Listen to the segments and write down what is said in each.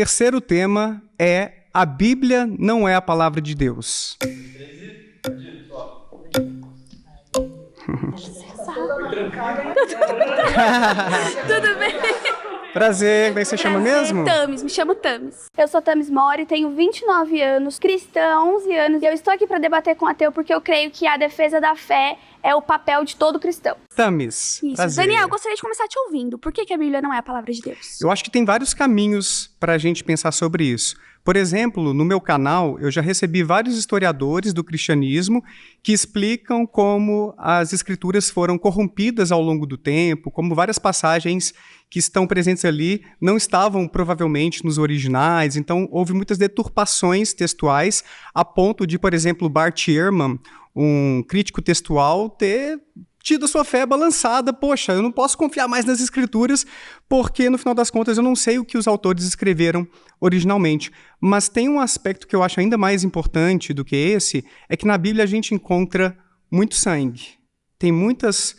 Terceiro tema é: a Bíblia não é a palavra de Deus. Tudo bem? Prazer, como é que você chama mesmo? Tamis, me chamo Tamis. Eu sou Tamis Mori, tenho 29 anos, cristã há 11 anos, e eu estou aqui para debater com o ateu porque eu creio que a defesa da fé é o papel de todo cristão. Tamis, Isso. prazer. Daniel, eu gostaria de começar te ouvindo. Por que a Bíblia não é a palavra de Deus? Eu acho que tem vários caminhos para a gente pensar sobre isso. Por exemplo, no meu canal, eu já recebi vários historiadores do cristianismo que explicam como as escrituras foram corrompidas ao longo do tempo, como várias passagens que estão presentes ali não estavam provavelmente nos originais, então houve muitas deturpações textuais, a ponto de, por exemplo, Bart Ehrman, um crítico textual, ter tido a sua fé balançada. Poxa, eu não posso confiar mais nas escrituras, porque no final das contas eu não sei o que os autores escreveram originalmente. Mas tem um aspecto que eu acho ainda mais importante do que esse, é que na Bíblia a gente encontra muito sangue. Tem muitos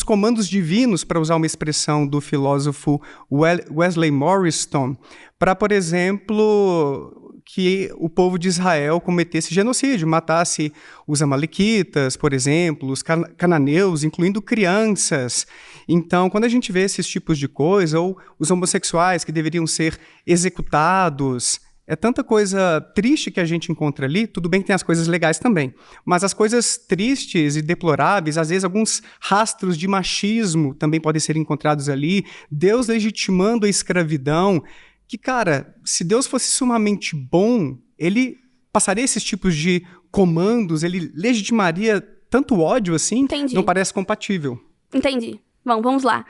comandos divinos, para usar uma expressão do filósofo Wesley Morriston, para, por exemplo, que o povo de Israel cometesse genocídio, matasse os amalequitas, por exemplo, os cananeus, incluindo crianças. Então, quando a gente vê esses tipos de coisa, ou os homossexuais que deveriam ser executados, é tanta coisa triste que a gente encontra ali. Tudo bem que tem as coisas legais também, mas as coisas tristes e deploráveis, às vezes alguns rastros de machismo também podem ser encontrados ali, Deus legitimando a escravidão, que, cara, se Deus fosse sumamente bom, ele passaria esses tipos de comandos, ele legitimaria tanto ódio assim? Entendi. Não parece compatível. Entendi. Bom, vamos lá.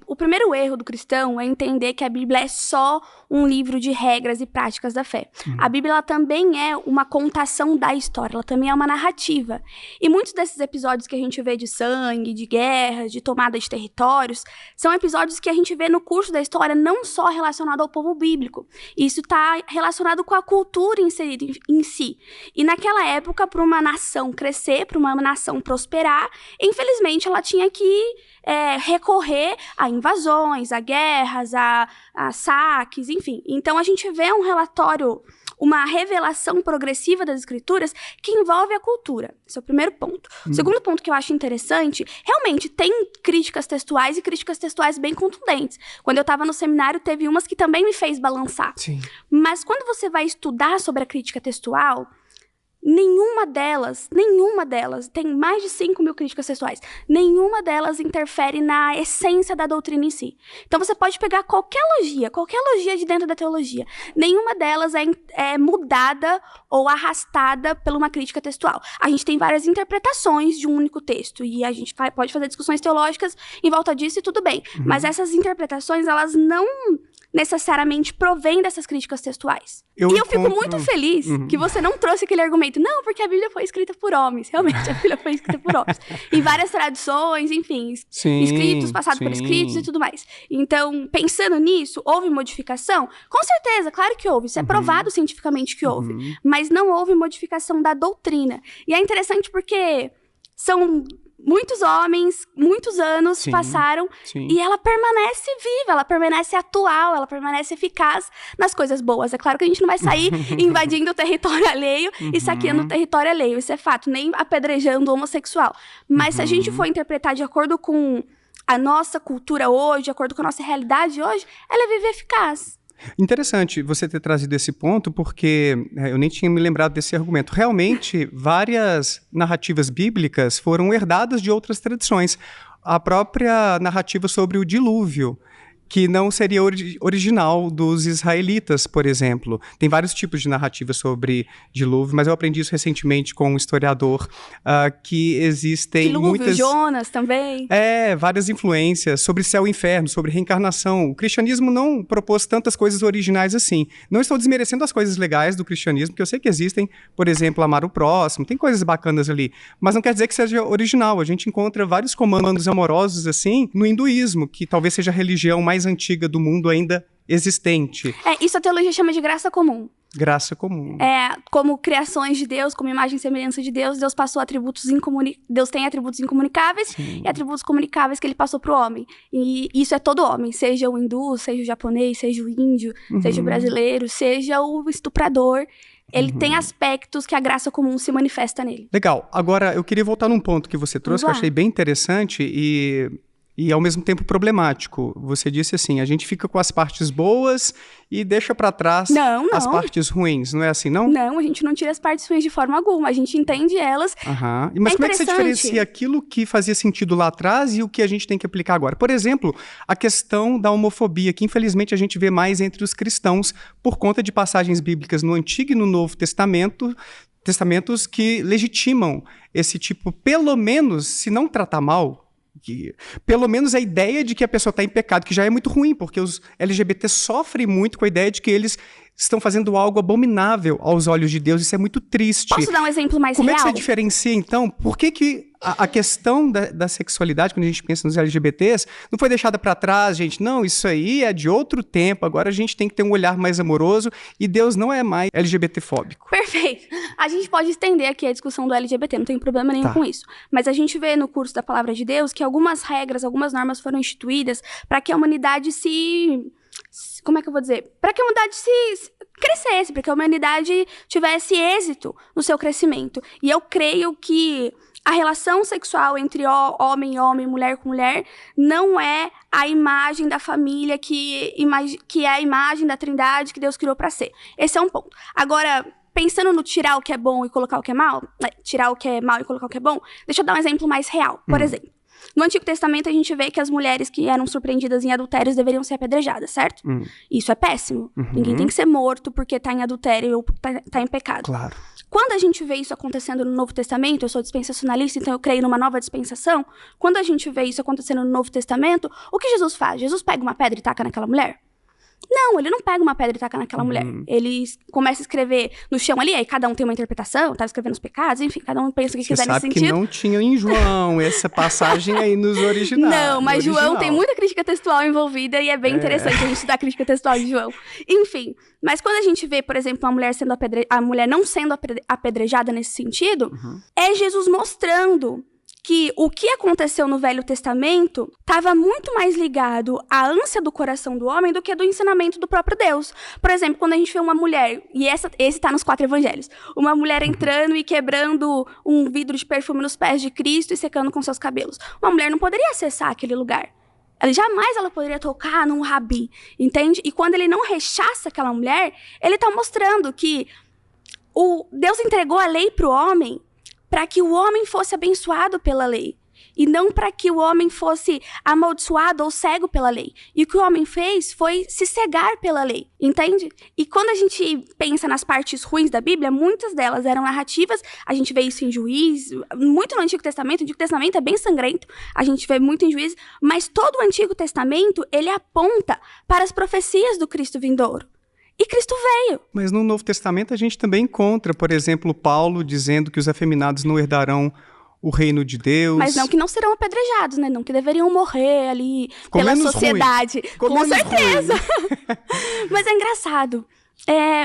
O primeiro erro do cristão é entender que a Bíblia é só um livro de regras e práticas da fé. A Bíblia ela também é uma contação da história, ela também é uma narrativa. E muitos desses episódios que a gente vê de sangue, de guerras, de tomada de territórios, são episódios que a gente vê no curso da história não só relacionado ao povo bíblico. Isso está relacionado com a cultura inserida em si. E naquela época, para uma nação crescer, para uma nação prosperar, infelizmente ela tinha que recorrer a invasões, a guerras, a saques, enfim. Então, a gente vê um relatório, uma revelação progressiva das escrituras que envolve a cultura. Esse é o primeiro ponto. O segundo ponto que eu acho interessante, realmente tem críticas textuais e críticas textuais bem contundentes. Quando eu estava no seminário, teve umas que também me fez balançar. Sim. Mas quando você vai estudar sobre a crítica textual, nenhuma delas, tem mais de 5.000 críticas textuais, nenhuma delas interfere na essência da doutrina em si. Então você pode pegar qualquer logia de dentro da teologia, nenhuma delas é mudada ou arrastada por uma crítica textual. A gente tem várias interpretações de um único texto, e a gente pode fazer discussões teológicas em volta disso e tudo bem, mas essas interpretações, elas não necessariamente provém dessas críticas textuais. Eu fico muito feliz que você não trouxe aquele argumento, não, porque a Bíblia foi escrita por homens. Realmente, a Bíblia foi escrita por homens. Em várias tradições, enfim, escritos, passados por escritos e tudo mais. Então, pensando nisso, houve modificação? Com certeza, claro que houve. Isso é provado cientificamente que houve. Mas não houve modificação da doutrina. E é interessante porque são muitos homens, muitos anos passaram e ela permanece viva, ela permanece atual, ela permanece eficaz nas coisas boas. É claro que a gente não vai sair invadindo o território alheio e saqueando o território alheio, isso é fato, nem apedrejando o homossexual. Mas se a gente for interpretar de acordo com a nossa cultura hoje, de acordo com a nossa realidade hoje, ela vive eficaz. Interessante você ter trazido esse ponto, porque eu nem tinha me lembrado desse argumento. Realmente, várias narrativas bíblicas foram herdadas de outras tradições. A própria narrativa sobre o dilúvio, que não seria original dos israelitas, por exemplo. Tem vários tipos de narrativas sobre dilúvio, mas eu aprendi isso recentemente com um historiador, que existem dilúvio, muitas... Jonas também. Várias influências sobre céu e inferno, sobre reencarnação. O cristianismo não propôs tantas coisas originais assim. Não estou desmerecendo as coisas legais do cristianismo, porque eu sei que existem, por exemplo, amar o próximo, tem coisas bacanas ali, mas não quer dizer que seja original. A gente encontra vários comandos amorosos assim no hinduísmo, que talvez seja a religião mais antiga do mundo ainda existente. Isso a teologia chama de graça comum. Graça comum. Como criações de Deus, como imagem e semelhança de Deus, Deus passou atributos Deus tem atributos incomunicáveis. Sim. E atributos comunicáveis que ele passou pro homem. E isso é todo homem, seja o hindu, seja o japonês, seja o índio, seja o brasileiro, seja o estuprador. Ele tem aspectos que a graça comum se manifesta nele. Legal. Agora, eu queria voltar num ponto que você trouxe, que eu achei bem interessante e ao mesmo tempo problemático. Você disse assim, a gente fica com as partes boas e deixa para trás as partes ruins, não é assim, não? Não, a gente não tira as partes ruins de forma alguma, a gente entende elas. Mas como é que você diferencia aquilo que fazia sentido lá atrás e o que a gente tem que aplicar agora? Por exemplo, a questão da homofobia, que infelizmente a gente vê mais entre os cristãos por conta de passagens bíblicas no Antigo e no Novo Testamentos que legitimam esse tipo, pelo menos, se não tratar mal, pelo menos a ideia de que a pessoa está em pecado, que já é muito ruim, porque os LGBT sofrem muito com a ideia de que eles estão fazendo algo abominável aos olhos de Deus. Isso é muito triste. Posso dar um exemplo mais real? Como é que você diferencia, então? Por que a questão da sexualidade, quando a gente pensa nos LGBTs, não foi deixada para trás, gente? Não, isso aí é de outro tempo. Agora a gente tem que ter um olhar mais amoroso e Deus não é mais LGBT-fóbico. Perfeito. A gente pode estender aqui a discussão do LGBT, não tem problema nenhum com isso. Mas a gente vê no curso da Palavra de Deus que algumas regras, algumas normas foram instituídas para que a humanidade como é que eu vou dizer? Para que a humanidade crescesse, para que a humanidade tivesse êxito no seu crescimento. E eu creio que a relação sexual entre homem e homem, mulher com mulher, não é a imagem da família que é a imagem da Trindade que Deus criou para ser. Esse é um ponto. Agora, pensando no tirar o que é bom e colocar o que é mal, tirar o que é mal e colocar o que é bom, deixa eu dar um exemplo mais real. Por exemplo, no Antigo Testamento, a gente vê que as mulheres que eram surpreendidas em adultérios deveriam ser apedrejadas, certo? Isso é péssimo. Ninguém tem que ser morto porque tá em adultério ou tá em pecado. Claro. Quando a gente vê isso acontecendo no Novo Testamento, eu sou dispensacionalista, então eu creio numa nova dispensação. Quando a gente vê isso acontecendo no Novo Testamento, o que Jesus faz? Jesus pega uma pedra e taca naquela mulher? Não, ele não pega uma pedra e taca naquela mulher. Ele começa a escrever no chão ali, aí cada um tem uma interpretação, tá escrevendo os pecados, enfim, cada um pensa o que quiser nesse sentido. Você sabe que não tinha em João essa passagem aí nos originais. Não, mas João tem muita crítica textual envolvida e é bem interessante a gente estudar a crítica textual de João. Enfim, mas quando a gente vê, por exemplo, a mulher não sendo apedrejada nesse sentido, é Jesus mostrando que o que aconteceu no Velho Testamento estava muito mais ligado à ânsia do coração do homem do que do ensinamento do próprio Deus. Por exemplo, quando a gente vê uma mulher, e esse está nos 4 evangelhos, uma mulher entrando e quebrando um vidro de perfume nos pés de Cristo e secando com seus cabelos. Uma mulher não poderia acessar aquele lugar. Jamais ela poderia tocar num rabi, entende? E quando ele não rechaça aquela mulher, ele está mostrando que Deus entregou a lei para o homem para que o homem fosse abençoado pela lei, e não para que o homem fosse amaldiçoado ou cego pela lei. E o que o homem fez foi se cegar pela lei, entende? E quando a gente pensa nas partes ruins da Bíblia, muitas delas eram narrativas, a gente vê isso em Juízes, muito no Antigo Testamento. O Antigo Testamento é bem sangrento, a gente vê muito em Juízes, mas todo o Antigo Testamento, ele aponta para as profecias do Cristo vindouro. E Cristo veio. Mas no Novo Testamento a gente também encontra, por exemplo, Paulo dizendo que os afeminados não herdarão o reino de Deus. Mas não que não serão apedrejados, né? Não que deveriam morrer ali pela sociedade. Com certeza. Mas é engraçado.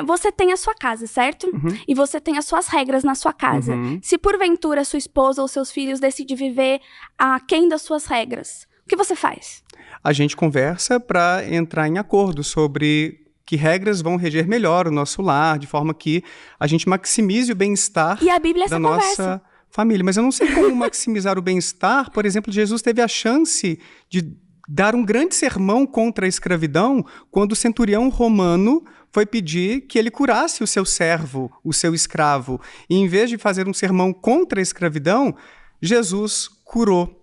Você tem a sua casa, certo? E você tem as suas regras na sua casa. Se porventura sua esposa ou seus filhos decidem viver aquém das suas regras, o que você faz? A gente conversa para entrar em acordo sobre que regras vão reger melhor o nosso lar, de forma que a gente maximize o bem-estar da nossa família. Mas eu não sei como maximizar o bem-estar. Por exemplo, Jesus teve a chance de dar um grande sermão contra a escravidão quando o centurião romano foi pedir que ele curasse o seu servo, o seu escravo. E em vez de fazer um sermão contra a escravidão, Jesus curou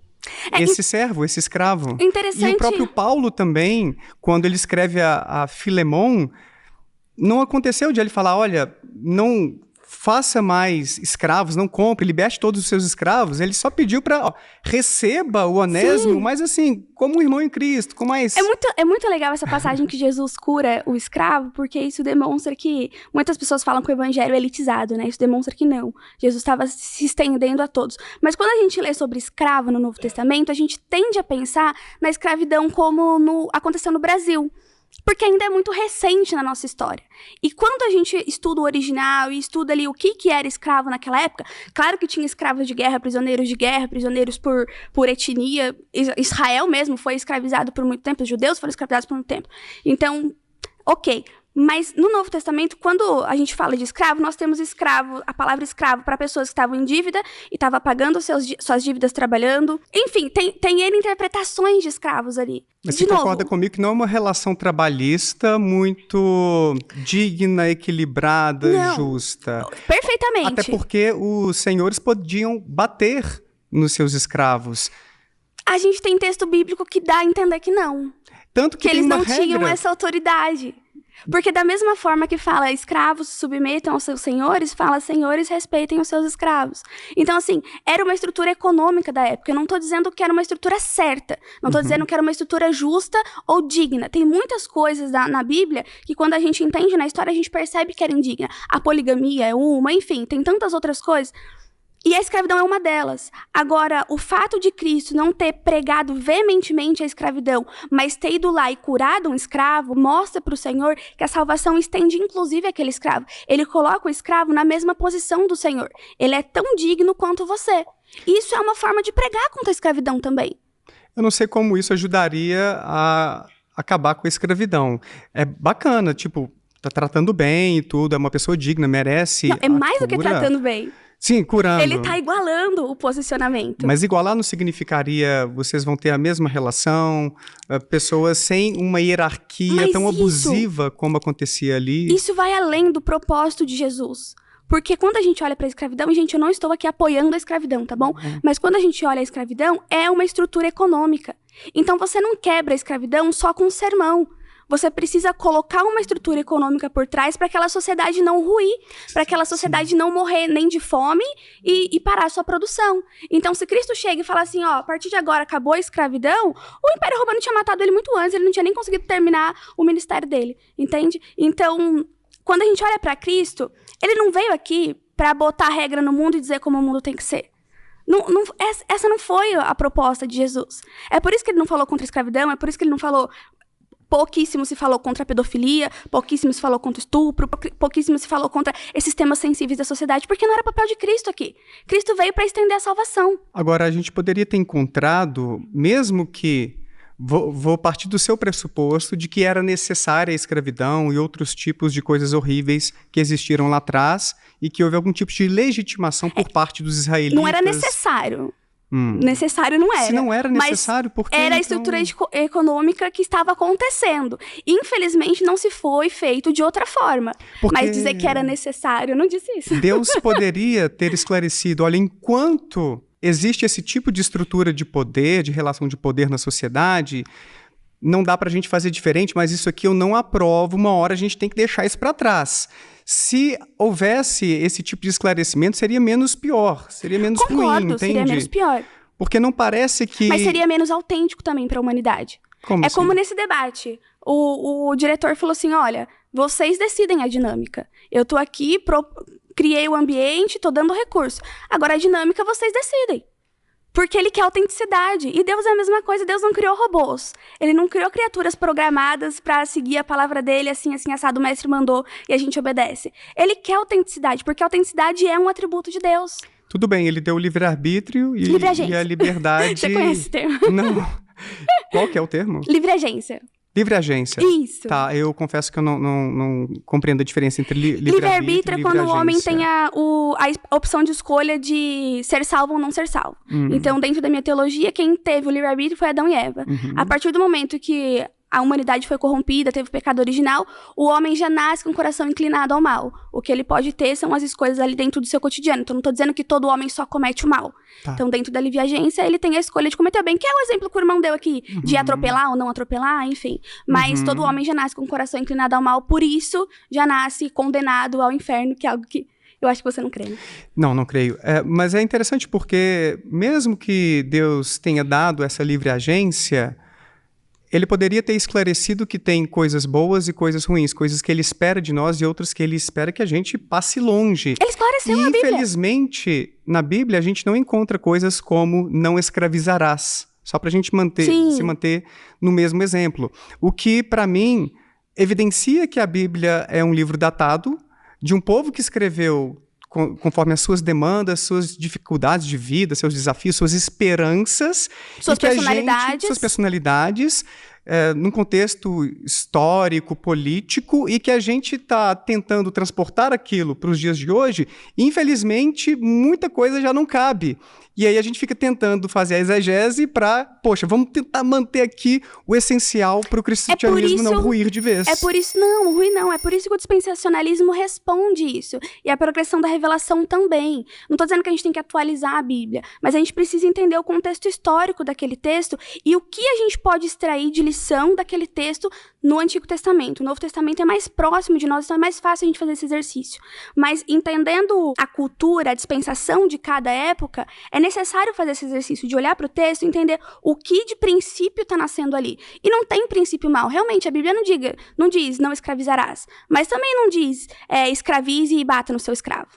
esse servo, esse escravo. Interessante. E o próprio Paulo também, quando ele escreve a Filemon, não aconteceu de ele falar, olha, não faça mais escravos, não compre, liberte todos os seus escravos. Ele só pediu para receba o Onésimo, Sim. mas assim, como um irmão em Cristo, com mais... É muito legal essa passagem que Jesus cura o escravo, porque isso demonstra que muitas pessoas falam que o evangelho é elitizado, né? Isso demonstra que não. Jesus estava se estendendo a todos. Mas quando a gente lê sobre escravo no Novo Testamento, a gente tende a pensar na escravidão como aconteceu no Brasil. Porque ainda é muito recente na nossa história. E quando a gente estuda o original e estuda ali o que era escravo naquela época, claro que tinha escravos de guerra, prisioneiros por etnia. Israel mesmo foi escravizado por muito tempo, os judeus foram escravizados por muito tempo. Então, ok. Mas no Novo Testamento, quando a gente fala de escravo, nós temos escravo, a palavra escravo para pessoas que estavam em dívida e estavam pagando suas dívidas trabalhando. Enfim, tem N interpretações de escravos ali. Mas você concorda comigo que não é uma relação trabalhista muito digna, equilibrada, não, justa? Perfeitamente. Até porque os senhores podiam bater nos seus escravos. A gente tem texto bíblico que dá a entender que não. Tanto que eles não regra. tinham essa autoridade. Porque da mesma forma que fala escravos se submetam aos seus senhores, fala senhores respeitem os seus escravos. Então, assim, era uma estrutura econômica da época. Eu não estou dizendo que era uma estrutura certa. Não estou dizendo que era uma estrutura justa ou digna. Tem muitas coisas na Bíblia que quando a gente entende na história, a gente percebe que era indigna. A poligamia é uma, enfim, tem tantas outras coisas. E a escravidão é uma delas. Agora, o fato de Cristo não ter pregado veementemente a escravidão, mas ter ido lá e curado um escravo, mostra para o Senhor que a salvação estende inclusive aquele escravo. Ele coloca o escravo na mesma posição do Senhor. Ele é tão digno quanto você. Isso é uma forma de pregar contra a escravidão também. Eu não sei como isso ajudaria a acabar com a escravidão. É bacana, tipo, tá tratando bem e tudo, é uma pessoa digna, merece. Não, é mais do que tratando bem. Sim, curando. Ele tá igualando o posicionamento. Mas igualar não significaria vocês vão ter a mesma relação, pessoas sem uma hierarquia tão abusiva como acontecia ali? Isso vai além do propósito de Jesus. Porque quando a gente olha para a escravidão, e gente, eu não estou aqui apoiando a escravidão, tá bom? Mas quando a gente olha a escravidão, é uma estrutura econômica. Então você não quebra a escravidão só com um sermão. Você precisa colocar uma estrutura econômica por trás para aquela sociedade não ruir, para aquela sociedade não morrer nem de fome e parar a sua produção. Então, se Cristo chega e fala assim, ó, a partir de agora acabou a escravidão, o Império Romano tinha matado ele muito antes, ele não tinha nem conseguido terminar o ministério dele, entende? Então, quando a gente olha para Cristo, ele não veio aqui para botar regra no mundo e dizer como o mundo tem que ser. Essa não foi a proposta de Jesus. É por isso que ele não falou contra a escravidão, é por isso que ele não falou... Pouquíssimo se falou contra a pedofilia, pouquíssimo se falou contra o estupro, pouquíssimo se falou contra esses temas sensíveis da sociedade, porque não era papel de Cristo aqui. Cristo veio para estender a salvação. Agora, a gente poderia ter encontrado, mesmo que... Vou partir do seu pressuposto de que era necessária a escravidão e outros tipos de coisas horríveis que existiram lá atrás e que houve algum tipo de legitimação por parte dos israelitas. Não era necessário. Necessário não era. Se não era necessário, por que era a estrutura econômica que estava acontecendo. Infelizmente, não se foi feito de outra forma. Mas dizer que era necessário, eu não disse isso. Deus poderia ter esclarecido, olha, enquanto existe esse tipo de estrutura de poder, de relação de poder na sociedade, não dá pra gente fazer diferente, mas isso aqui eu não aprovo, uma hora a gente tem que deixar isso para trás. Se houvesse esse tipo de esclarecimento, seria menos pior, seria menos ruim, entende? Seria menos pior. Porque não parece que... Mas seria menos autêntico também para a humanidade. Como assim? Como nesse debate. O diretor falou assim, olha, vocês decidem a dinâmica. Eu tô aqui, criei o ambiente, tô dando recurso. Agora a dinâmica vocês decidem. Porque ele quer autenticidade. E Deus é a mesma coisa, Deus não criou robôs. Ele não criou criaturas programadas para seguir a palavra dele, assim, assado, o mestre mandou e a gente obedece. Ele quer autenticidade, porque a autenticidade é um atributo de Deus. Tudo bem, ele deu o livre-arbítrio e a liberdade... Você conhece o termo? Não. Qual que é o termo? Livre agência. Livre agência. Isso. Tá, eu confesso que eu não compreendo a diferença entre livre-arbítrio e livre-arbítrio é quando o homem tem a opção de escolha de ser salvo ou não ser salvo. Então, dentro da minha teologia, quem teve o livre-arbítrio foi Adão e Eva. A partir do momento que a humanidade foi corrompida, teve o pecado original, o homem já nasce com o coração inclinado ao mal. O que ele pode ter são as escolhas ali dentro do seu cotidiano. Então, não estou dizendo que todo homem só comete o mal. Tá. Então, dentro da livre-agência, ele tem a escolha de cometer o bem, que é o exemplo que o irmão deu aqui, de atropelar ou não atropelar, enfim. Mas todo homem já nasce com o coração inclinado ao mal, por isso já nasce condenado ao inferno, que é algo que eu acho que você não crê, né? Não creio. Mas é interessante porque, mesmo que Deus tenha dado essa livre-agência... Ele poderia ter esclarecido que tem coisas boas e coisas ruins, coisas que ele espera de nós e outras que ele espera que a gente passe longe. Ele esclareceu na Bíblia. Infelizmente, na Bíblia, a gente não encontra coisas como não escravizarás, só para a gente se manter no mesmo exemplo. O que, para mim, evidencia que a Bíblia é um livro datado, de um povo que escreveu conforme as suas demandas, suas dificuldades de vida, seus desafios, suas esperanças. Suas personalidades. Suas personalidades, num contexto histórico, político, e que a gente está tentando transportar aquilo para os dias de hoje, e, infelizmente, muita coisa já não cabe. E aí a gente fica tentando fazer a exegese para, poxa, vamos tentar manter aqui o essencial para o cristianismo não ruir de vez. É por isso que o dispensacionalismo responde isso. E a progressão da revelação também. Não estou dizendo que a gente tem que atualizar a Bíblia, mas a gente precisa entender o contexto histórico daquele texto e o que a gente pode extrair de lição daquele texto no Antigo Testamento. O Novo Testamento é mais próximo de nós, então é mais fácil a gente fazer esse exercício. Mas entendendo a cultura, a dispensação de cada época, é necessário fazer esse exercício de olhar para o texto e entender o que de princípio está nascendo ali. E não tem princípio mal. Realmente, a Bíblia não diz não escravizarás, mas também não diz escravize e bata no seu escravo.